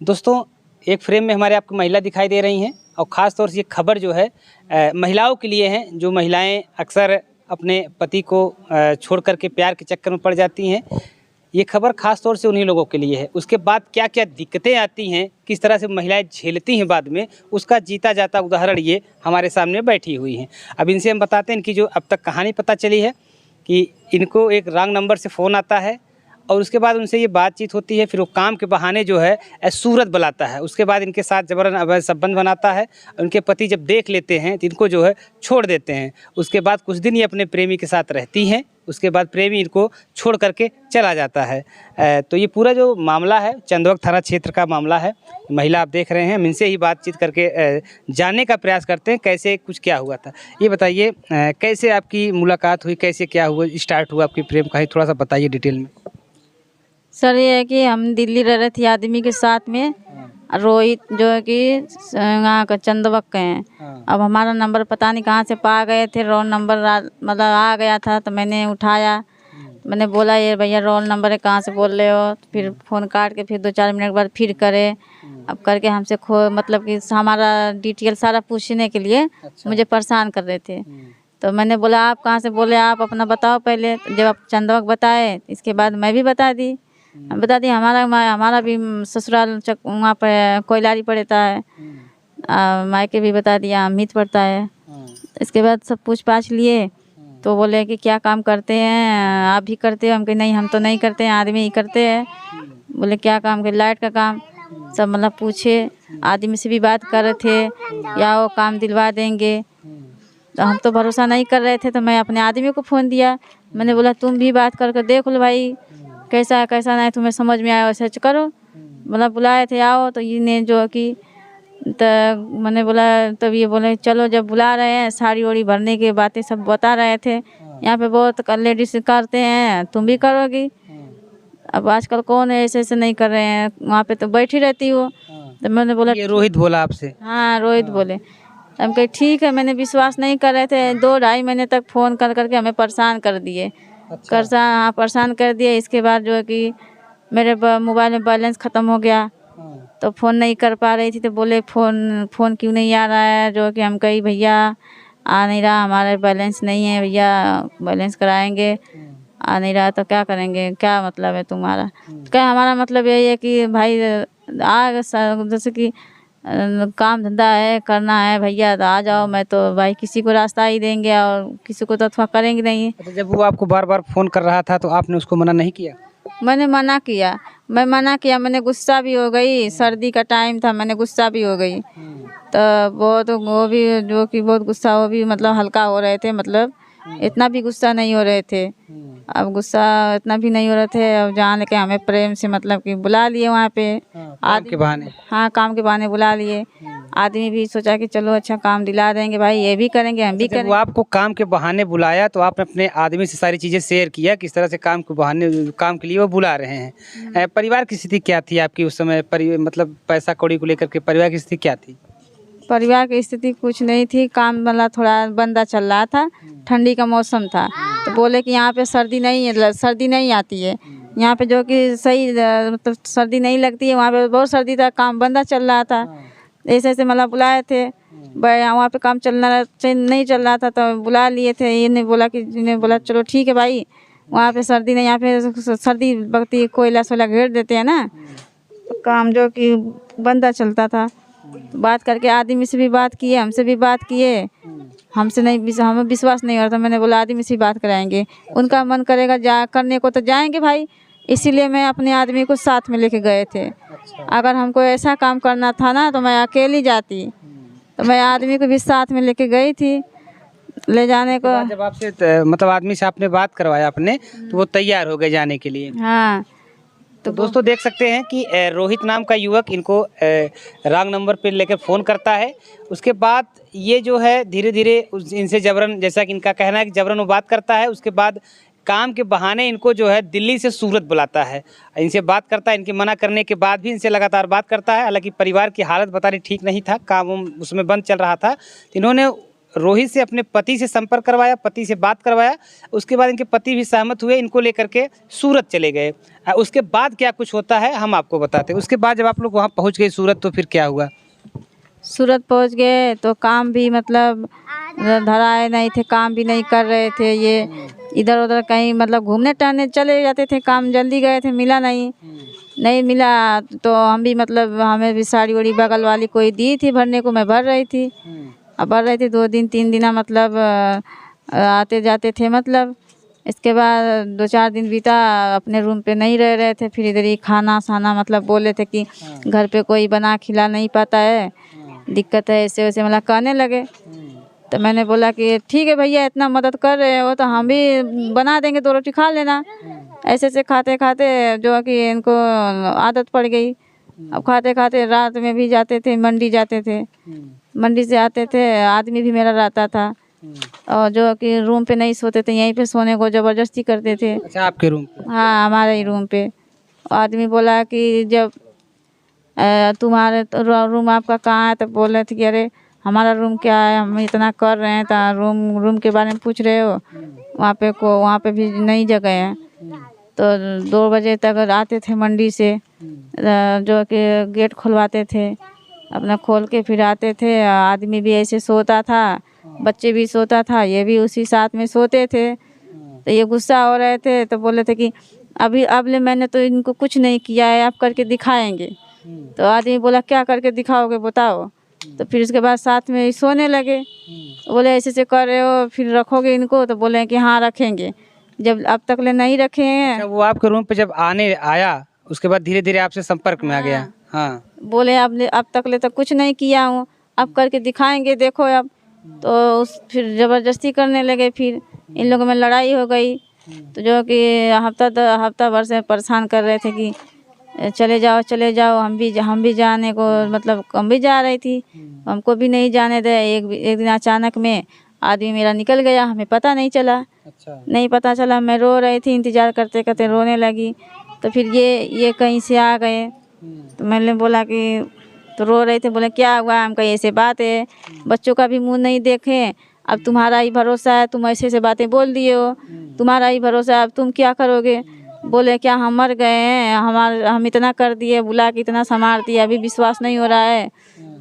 दोस्तों, एक फ्रेम में हमारे आपको महिला दिखाई दे रही हैं और ख़ास तौर से ये खबर जो है महिलाओं के लिए है, जो महिलाएं अक्सर अपने पति को छोड़ कर के प्यार के चक्कर में पड़ जाती हैं। ये खबर ख़ास तौर से उन्हीं लोगों के लिए है। उसके बाद क्या क्या दिक्कतें आती हैं, किस तरह से महिलाएं झेलती हैं बाद में, उसका जीता जाता उदाहरण ये हमारे सामने बैठी हुई हैं। अब इनसे हम बताते हैं इनकी जो अब तक कहानी पता चली है कि इनको एक रॉन्ग नंबर से फ़ोन आता है और उसके बाद उनसे ये बातचीत होती है। फिर वो काम के बहाने जो है सूरत बुलाता है। उसके बाद इनके साथ जबरन अवैध संबंध बनाता है। उनके पति जब देख लेते हैं तो इनको जो है छोड़ देते हैं। उसके बाद कुछ दिन ये अपने प्रेमी के साथ रहती हैं। उसके बाद प्रेमी इनको छोड़ करके चला जाता है। तो ये पूरा जो मामला है चंदवक थाना क्षेत्र का मामला है। महिला आप देख रहे हैं, हम इनसे ही बातचीत करके जानने का प्रयास करते हैं कैसे कुछ क्या हुआ था। ये बताइए कैसे आपकी मुलाकात हुई, कैसे क्या हुआ, स्टार्ट हुआ आपकी प्रेम कहानी, थोड़ा सा बताइए डिटेल में। सर ये है कि हम दिल्ली रह रहे थे आदमी के साथ में, रोहित जो है कि यहाँ का चंदवक के हैं। अब हमारा नंबर पता नहीं कहाँ से पा गए थे, रोल नंबर मतलब आ गया था तो मैंने उठाया। मैंने बोला ये भैया रोल नंबर है, कहाँ से बोल रहे हो। फिर फ़ोन काट के फिर 2-4 मिनट बाद फिर करे। अब करके हमसे मतलब कि हमारा डिटेल सारा पूछने के लिए मुझे परेशान कर रहे थे। तो मैंने बोला आप कहाँ से बोले, आप अपना बताओ पहले। जब आप चंदवक बताए इसके बाद मैं भी बता दी। हमारा भी ससुराल वहाँ पर कोयलारी पड़ता है। मायके भी बता दिया, अमित पड़ता है। इसके बाद सब पूछ पाछ लिए तो बोले कि क्या काम करते हैं, आप भी करते हो। हम कहे नहीं, हम तो नहीं करते हैं, आदमी ही करते हैं। बोले क्या काम के, लाइट का काम। सब मतलब पूछे, आदमी से भी बात कर रहे थे या वो काम दिलवा देंगे। तो हम तो भरोसा नहीं कर रहे थे, तो मैं अपने आदमी को फ़ोन दिया। मैंने बोला तुम भी बात करके देख लो भाई, कैसा है कैसा नहीं, तुम्हें समझ में आया वैसे करो। मतलब बुलाए थे आओ, तो ये जो कि तो मैंने बोला, तब ये बोले चलो जब बुला रहे हैं, साड़ी ओड़ी भरने की बातें सब बता रहे थे। यहाँ पे बहुत लेडीज करते हैं, तुम भी करोगी। अब आजकल कौन है ऐसे नहीं कर रहे हैं, वहाँ पे तो बैठी रहती हो। तो मैंने बोला ये रोहित बोला आपसे? हाँ रोहित बोले। हम कहे ठीक है, मैंने विश्वास नहीं कर रहे थे। 2-2.5 महीने तक फ़ोन कर करके हमें परेशान कर दिए। हाँ परेशान कर दिए। इसके बाद जो है कि मेरे मोबाइल में बैलेंस ख़त्म हो गया, तो फ़ोन नहीं कर पा रही थी। तो बोले फ़ोन क्यों नहीं आ रहा है, जो कि हम कही भैया आ नहीं रहा, हमारे बैलेंस नहीं है भैया, बैलेंस कराएंगे। आ नहीं रहा तो क्या करेंगे, क्या मतलब है तुम्हारा। तो क्या हमारा मतलब यही है कि भाई जैसे कि काम धंधा है, करना है भैया तो आ जाओ। मैं तो भाई किसी को रास्ता ही देंगे और किसी को तो अथवा करेंगे नहीं। अच्छा, जब वो आपको बार बार फ़ोन कर रहा था तो आपने उसको मना नहीं किया? मैंने मना किया, मैंने गुस्सा भी हो गई। सर्दी का टाइम था, मैंने गुस्सा भी हो गई। तो बहुत वो भी जो कि बहुत गुस्सा, वो भी मतलब हल्का हो रहे थे, मतलब इतना भी गुस्सा नहीं हो रहे थे। अब गुस्सा इतना भी नहीं हो रहे थे। अब जान के हमें प्रेम से मतलब कि बुला लिए वहाँ पे, काम के बहाने। हाँ काम के बहाने बुला लिए। आदमी भी सोचा कि चलो अच्छा काम दिला देंगे भाई, ये भी करेंगे हम भी जब करेंगे। वो आपको काम के बहाने बुलाया तो आपने अपने आदमी से सारी चीज़ें शेयर किया, किस तरह से काम के बहाने, काम के लिए वो बुला रहे हैं। परिवार की स्थिति क्या थी आपकी उस समय? मतलब पैसा कौड़ी को लेकर के परिवार की स्थिति क्या थी? परिवार की स्थिति कुछ नहीं थी, काम मतलब थोड़ा बंदा चल रहा था। ठंडी का मौसम था तो बोले कि यहाँ पे सर्दी नहीं है, सर्दी नहीं आती है यहाँ पे, जो कि सही मतलब सर्दी नहीं लगती है। वहाँ पे बहुत सर्दी था, काम बंदा चल रहा था। ऐसे ऐसे मतलब बुलाए थे, वहाँ पे काम नहीं चल रहा था तो बुला लिए थे। इन्हें बोला चलो ठीक है भाई, वहाँ पे सर्दी नहीं, यहाँ पे सर्दी बगती कोयला सोयला घेर देते हैं ना, तो काम जो कि बंदा चलता था। बात करके आदमी से भी बात किए, हमसे भी बात किए, हमें विश्वास नहीं हो रहा था। मैंने बोला आदमी से बात कराएंगे, उनका मन करेगा जा करने को तो जाएंगे भाई। इसीलिए मैं अपने आदमी को साथ में लेके गए थे। अगर हमको ऐसा काम करना था ना तो मैं अकेली जाती, तो मैं आदमी को भी साथ में लेके गई थी। ले जाने को जब आपसे मतलब आदमी से आपने बात करवाया अपने, तो वो तैयार हो गए जाने के लिए? हाँ। तो दोस्तों देख सकते हैं कि रोहित नाम का युवक इनको रॉन्ग नंबर पे लेकर फ़ोन करता है। उसके बाद ये जो है धीरे धीरे इनसे जबरन, जैसा कि इनका कहना है कि जबरन वो बात करता है। उसके बाद काम के बहाने इनको जो है दिल्ली से सूरत बुलाता है, इनसे बात करता है। इनके मना करने के बाद भी इनसे लगातार बात करता है। हालांकि परिवार की हालत बतानी ठीक नहीं था, काम उसमें बंद चल रहा था। इन्होंने रोहित से अपने पति से संपर्क करवाया, पति से बात करवाया। उसके बाद इनके पति भी सहमत हुए, इनको लेकर के सूरत चले गए। उसके बाद क्या कुछ होता है हम आपको बताते हैं। उसके बाद जब आप लोग वहाँ पहुँच गए सूरत, तो फिर क्या हुआ? सूरत पहुंच गए तो काम भी मतलब धराए नहीं थे, काम भी नहीं कर रहे थे। ये इधर उधर कहीं मतलब घूमने टहलने चले जाते थे, काम जल्दी गए थे, मिला नहीं। नहीं मिला तो हम भी मतलब हमें भी साड़ी वाड़ी बगल वाली कोई दी थी भरने को, मैं भर रही थी। अब भर रही थी 2 दिन 3 दिन मतलब आते जाते थे मतलब। इसके बाद 2-4 दिन बीता, अपने रूम पे नहीं रह रहे थे। फिर इधर ही खाना साना मतलब बोले थे कि घर पे कोई बना खिला नहीं पाता है, दिक्कत है, ऐसे वैसे मतलब कहने लगे। तो मैंने बोला कि ठीक है भैया, इतना मदद कर रहे हो तो हम भी बना देंगे, 2 रोटी खा लेना। ऐसे ऐसे खाते खाते जो है कि इनको आदत पड़ गई। अब खाते खाते रात में भी जाते थे, मंडी जाते थे, मंडी से आते थे, आदमी भी मेरा रहता था और जो है कि रूम पे नहीं सोते थे, यहीं पे सोने को ज़बरदस्ती करते थे। अच्छा, आपके रूम पे? हाँ, हमारे ही रूम पे। आदमी बोला कि जब तुम्हारे तो रूम आपका कहाँ है, तो बोल रहे थे कि अरे हमारा रूम क्या है, हम इतना कर रहे हैं तो रूम के बारे में पूछ रहे हो। वहाँ पे भी नई जगह है। तो 2 बजे तक आते थे मंडी से, जो कि गेट खुलवाते थे, अपना खोल के फिर आते थे। आदमी भी ऐसे सोता था, बच्चे भी सोता था, ये भी उसी साथ में सोते थे। तो ये गुस्सा हो रहे थे, तो बोले थे कि अभी अब ले मैंने तो इनको कुछ नहीं किया है, आप करके दिखाएंगे। तो आदमी बोला क्या करके दिखाओगे बताओ। तो फिर उसके बाद साथ में सोने लगे। बोले ऐसे ऐसे कर रहे हो, फिर रखोगे इनको? तो बोले कि हाँ रखेंगे। जब अब तक ले नहीं रखे हैं। अच्छा, वो आपके रूम पे जब आने आया, उसके बाद धीरे धीरे आपसे संपर्क में आ गया? हाँ। बोले अब तक ले तो कुछ नहीं किया हूँ, अब करके दिखाएंगे, देखो अब। तो फिर ज़बरदस्ती करने लगे। फिर इन लोगों में लड़ाई हो गई। तो जो कि हफ्ता भर से परेशान कर रहे थे कि चले जाओ, हम भी जाने को मतलब हम भी जा रही थी, हमको भी नहीं जाने दे। एक दिन अचानक में आदमी मेरा निकल गया, हमें पता नहीं चला। अच्छा। नहीं पता चला, मैं रो रही थी, इंतज़ार करते करते रोने लगी। तो फिर ये कहीं से आ गए। तो मैंने बोला कि, तो रो रहे थे, बोले क्या हुआ? हम कहीं ऐसे बात है, बच्चों का भी मुँह नहीं देखे, अब तुम्हारा ही भरोसा है, तुम ऐसे ऐसे बातें बोल दिए हो, तुम्हारा ही भरोसा है, अब तुम क्या करोगे? बोले क्या हम मर गए हैं? हम इतना कर दिए, बुला के इतना संभाल दिया, अभी विश्वास नहीं हो रहा है।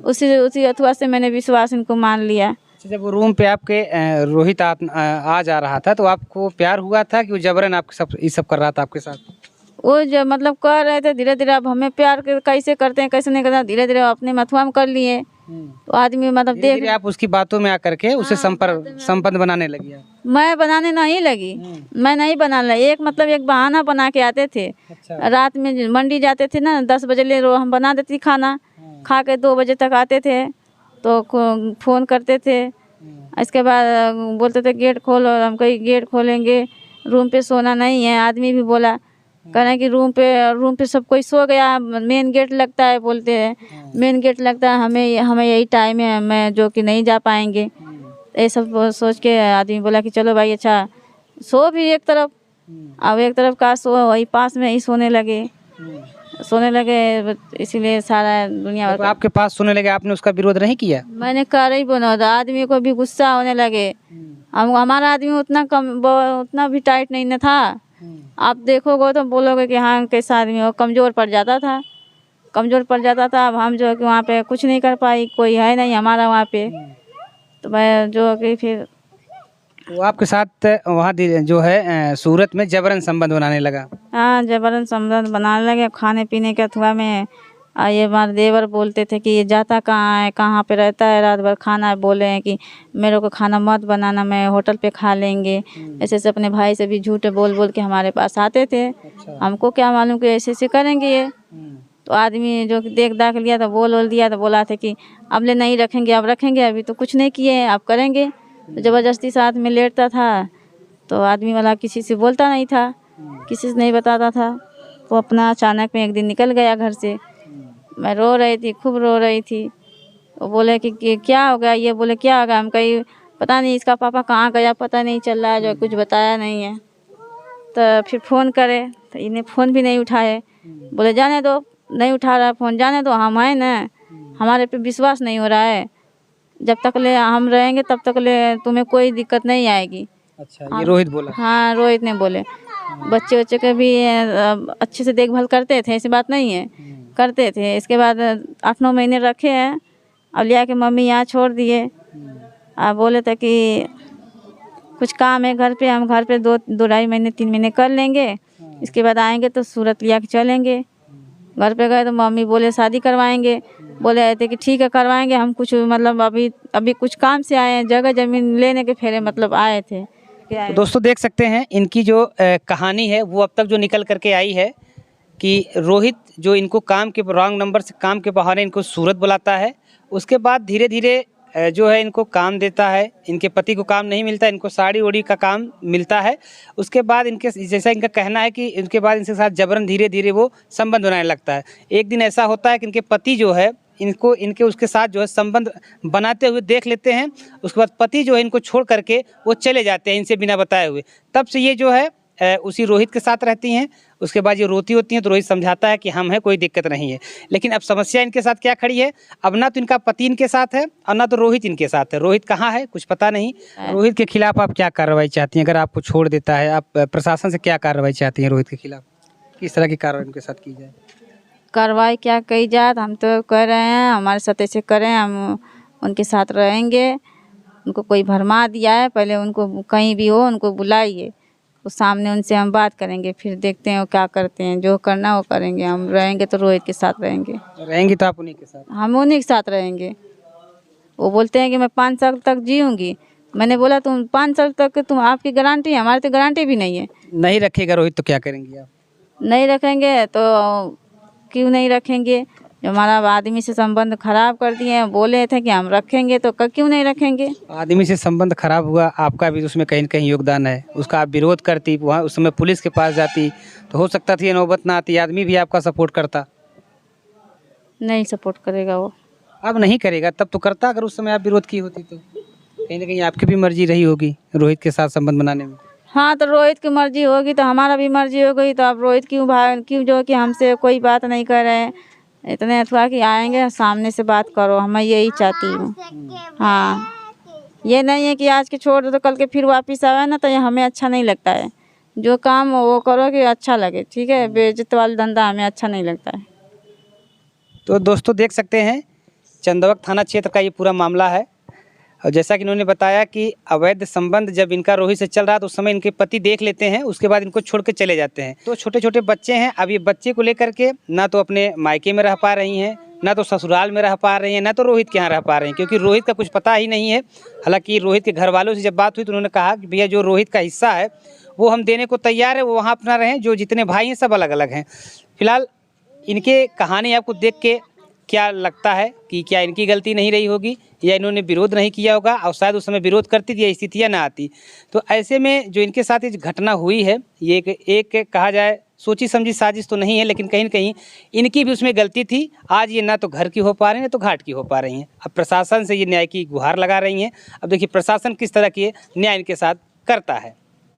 उसी अथवा से मैंने विश्वास इनको मान लिया। अच्छा, जब वो रूम पे आपके रोहित आ जा रहा था, तो आपको प्यार हुआ था कि वो जबरन आपके ये सब कर रहा था आपके साथ? वो जो मतलब कर रहे थे धीरे धीरे। अब हमें प्यार कैसे करते हैं कैसे नहीं करते, धीरे धीरे अपने मथुआ में कर लिए। तो आदमी मतलब धीरे आप उसकी बातों में आकर के उसे संबंध बनाने लगी आप? मैं बनाने नहीं लगी, मैं नहीं बना लगी। एक बहाना बना के आते थे। अच्छा। रात में मंडी जाते थे ना, 10 बजे ले हम बना देती खाना, खा के 2 बजे तक आते थे। तो फ़ोन करते थे। इसके बाद बोलते थे गेट खोलो, हम कहीं गेट खोलेंगे, रूम पे सोना नहीं है। आदमी भी बोला, कह रहे हैं कि रूम पे सब कोई सो गया, मेन गेट लगता है, बोलते हैं मेन गेट लगता है, हमें यही टाइम है, मैं जो कि नहीं जा पाएंगे। ये सब सोच के आदमी बोला कि चलो भाई अच्छा सो भी एक तरफ। अब एक तरफ का सो वही पास में ही सोने लगे। इसीलिए सारा दुनिया जब आपके पास सोने लगे, आपने उसका विरोध नहीं किया? मैंने कर ही बोला था। आदमी को भी गुस्सा होने लगे। हमारा आदमी उतना भी टाइट नहीं न था। आप देखोगे तो बोलोगे कि हाँ कैसा आदमी हो, कमज़ोर पड़ जाता था। अब हम जो है कि वहाँ पे कुछ नहीं कर पाई, कोई है नहीं हमारा वहाँ पे। तो मैं जो कि फिर वो आपके साथ वहाँ जो है सूरत में जबरन संबंध बनाने लगा? हाँ, जबरन संबंध बनाने लगे। खाने पीने के अथवा में ये हमारे देवर बोलते थे कि ये जाता कहाँ है, कहाँ पे रहता है, रात भर खाना बोले हैं कि मेरे को खाना मत बनाना, मैं होटल पे खा लेंगे। ऐसे ऐसे अपने भाई से भी झूठ बोल बोल के हमारे पास आते थे। हमको क्या मालूम कि ऐसे ऐसे करेंगे ये। तो आदमी जो कि देख दाख लिया तो बोल दिया, तो बोला था कि अब ले नहीं रखेंगे, अब रखेंगे, अभी तो कुछ नहीं किए हैं, अब करेंगे। तो ज़बरदस्ती साथ में लेटता था। तो आदमी वाला किसी से बोलता नहीं था, किसी से नहीं बताता था। वो अपना अचानक में एक दिन निकल गया घर से। मैं रो रही थी, खूब रो रही थी। वो बोले कि क्या हो गया? ये बोले क्या हो गया? हम कहीं पता नहीं इसका पापा कहाँ गया, पता नहीं चल रहा है, जो कुछ बताया नहीं है। तो फिर फ़ोन करे तो इन्हें फ़ोन भी नहीं उठाए। बोले जाने दो, नहीं उठा रहा फ़ोन, जाने दो, हम आए ना, हमारे पे विश्वास नहीं हो रहा है। जब तक ले हम रहेंगे तब तक ले तुम्हें कोई दिक्कत नहीं आएगी। अच्छा, ये रोहित बोला। हाँ, रोहित ने बोले। बच्चे बच्चे के भी अच्छे से देखभाल करते थे, ऐसी बात नहीं है, करते थे। इसके बाद 8-9 महीने रखे हैं, अब लिया के मम्मी यहाँ छोड़ दिए। अब बोले थे कि कुछ काम है घर पे, हम घर पे 2-2.5 महीने 3 महीने कर लेंगे, इसके बाद आएंगे तो सूरत लिया के चलेंगे। घर पे गए तो मम्मी बोले शादी करवाएंगे, बोले थे कि ठीक है करवाएंगे। हम कुछ मतलब अभी कुछ काम से आए हैं, जगह ज़मीन लेने के फेरे मतलब आए थे। तो दोस्तों देख सकते हैं इनकी जो कहानी है वो अब तक जो निकल करके आई है कि रोहित जो इनको काम के रॉन्ग नंबर से काम के बहाने इनको सूरत बुलाता है, उसके बाद धीरे धीरे जो है इनको काम देता है। इनके पति को काम नहीं मिलता, इनको साड़ी ओड़ी का काम मिलता है। उसके बाद इनके जैसा इनका कहना है कि इनके बाद इनके साथ जबरन धीरे धीरे वो संबंध बनाने लगता है। एक दिन ऐसा होता है कि इनके पति जो है इनके उसके साथ जो है संबंध बनाते हुए देख लेते हैं। उसके बाद पति जो है इनको छोड़ करके वो चले जाते हैं इनसे बिना बताए हुए। तब से ये जो है उसी रोहित के साथ रहती हैं। उसके बाद ये रोती होती हैं तो रोहित समझाता है कि हम हैं, कोई दिक्कत नहीं है। लेकिन अब समस्या इनके साथ क्या खड़ी है, अब ना तो इनका पति इनके साथ है और ना तो रोहित इनके साथ है। रोहित कहाँ है कुछ पता नहीं। रोहित के खिलाफ आप क्या कार्रवाई चाहती हैं? अगर आपको छोड़ देता है, आप प्रशासन से क्या कार्रवाई चाहती हैं रोहित के खिलाफ? किस तरह की कार्रवाई उनके साथ की जाए? कार्रवाई क्या कही जाए, हम तो कह रहे हैं हमारे साथ ऐसे करें, हम उनके साथ रहेंगे। उनको कोई भरमा दिया है, पहले उनको कहीं भी हो उनको बुलाइए, उस सामने उनसे हम बात करेंगे, फिर देखते हैं वो क्या करते हैं। जो करना वो करेंगे। हम रहेंगे तो रोहित के साथ रहेंगे। तो आप उन्हीं के साथ? हम उन्हीं के साथ रहेंगे। वो बोलते हैं कि मैं 5 साल तक जीऊँगी। मैंने बोला तुम 5 साल तक तुम आपकी गारंटी है, हमारी तो गारंटी भी नहीं है। नहीं रखेगा रोहित तो क्या करेंगी आप? नहीं रखेंगे तो क्यों नहीं रखेंगे? जो हमारा आदमी से संबंध खराब कर दिए हैं, बोले थे कि हम रखेंगे तो क्यों नहीं रखेंगे? आदमी से संबंध खराब हुआ, आपका भी उसमें कहीं न कहीं योगदान है। उसका आप विरोध करती, वहाँ उस समय पुलिस के पास जाती तो हो सकता थी ये नौबत ना आती, आदमी भी आपका सपोर्ट करता। नहीं सपोर्ट करेगा वो। अब नहीं करेगा, तब तो करता अगर उस समय आप विरोध की होती तो। कहीं न कहीं आपकी भी मर्जी रही होगी रोहित के साथ संबंध बनाने में। हाँ, तो रोहित की मर्जी होगी तो हमारा भी मर्जी हो गई। तो अब रोहित क्यों जो कि हमसे कोई बात नहीं कर रहे हैं, इतने अथवा कि आएंगे सामने से बात करो, मैं यही चाहती हूँ। हाँ, ये नहीं है कि आज के छोड़ दो तो कल के फिर वापस आवे ना, तो ये हमें अच्छा नहीं लगता है। जो काम वो करो कि अच्छा लगे, ठीक है? बेइज्जत वाला धंधा हमें अच्छा नहीं लगता है। तो दोस्तों देख सकते हैं चंदवक थाना क्षेत्र का ये पूरा मामला है। और जैसा कि इन्होंने बताया कि अवैध संबंध जब इनका रोहित से चल रहा तो उस समय इनके पति देख लेते हैं, उसके बाद इनको छोड़ के चले जाते हैं। तो छोटे छोटे बच्चे हैं, अब ये बच्चे को लेकर के ना तो अपने मायके में रह पा रही हैं, ना तो ससुराल में रह पा रही हैं, ना तो रोहित के यहाँ रह पा रही हैं, क्योंकि रोहित का कुछ पता ही नहीं है। हालांकि रोहित के घर वालों से जब बात हुई तो उन्होंने कहा कि भैया जो रोहित का हिस्सा है वो हम देने को तैयार है, वो वहाँ अपना रहें, जो जितने भाई हैं सब अलग अलग हैं। फिलहाल इनके कहानी आपको देख के क्या लगता है कि क्या इनकी गलती नहीं रही होगी या इन्होंने विरोध नहीं किया होगा, और शायद उस समय विरोध करती थी, स्थितियाँ ना आती। तो ऐसे में जो इनके साथ ये घटना हुई है ये एक कहा जाए सोची समझी साजिश तो नहीं है, लेकिन कहीं न कहीं इनकी भी उसमें गलती थी। आज ये ना तो घर की हो पा रही हैं, ना तो घाट की हो पा रही हैं। अब प्रशासन से ये न्याय की गुहार लगा रही हैं। अब देखिए प्रशासन किस तरह की न्याय इनके साथ करता है।